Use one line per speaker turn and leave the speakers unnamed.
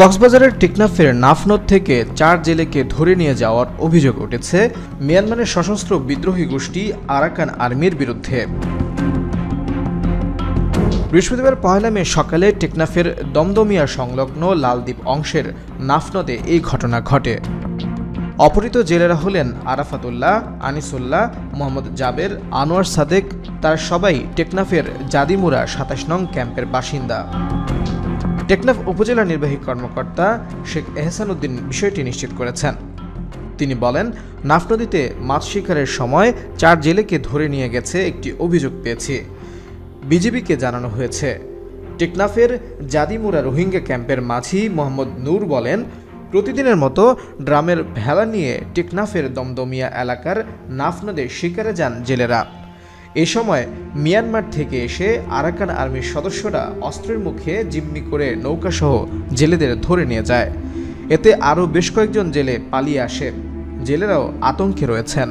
কক্সবাজারের টেকনাফের নাফনদ থেকে 4 জেলেকে ধরে নিয়ে যাওয়ার অভিযোগ উঠেছে মিয়ানমারের সশস্ত্র বিদ্রোহী গোষ্ঠী আরাকান আর্মির বিরুদ্ধে। বৃহস্পতিবার 1 মে সকালে টেকনাফের দমদমিয়া সংলগ্ন লালদ্বীপ অংশের নাফনদে এই ঘটনা ঘটে। অপহৃত জেলেরা হলেন আরাফাতুল্লাহ, আনিসুল্লাহ, মোহাম্মদ জাবের, আনোয়ার সাদেক। তারা সবাই টেকনাফের জাদিমুরা 27 নং ক্যাম্পের বাসিন্দা। টেকনাফ উপজেলা নির্বাহী কর্মকর্তা শেখ এহসান উদ্দিন বিষয়টি নিশ্চিত করেছেন। তিনি বলেন, নাফনদীতে মাছ শিকারের সময় 4 জেলেকে ধরে নিয়ে গেছে একটি অভিযোগ পেয়েছি। বিজিবিকে জানানো হয়েছে। টেকনাফের জাদিমুরা রোহিঙ্গা ক্যাম্পের মাঝি মোহাম্মদ নূর বলেন, প্রতিদিনের মতো ড্রামের ভেলা নিয়ে টেকনাফের দমদমিয়া এলাকার নাফনদে শিকারে যান জেলেরা। এ সময় মিয়ানমার থেকে এসে আরাকান আর্মির সদস্যরা অস্ত্রের মুখে জিম্মি করে নৌকাসহ জেলেদের ধরে নিয়ে যায়। এতে আরও বেশ কয়েকজন জেলে পালিয়ে আসে। জেলেরাও আতঙ্কে রয়েছেন।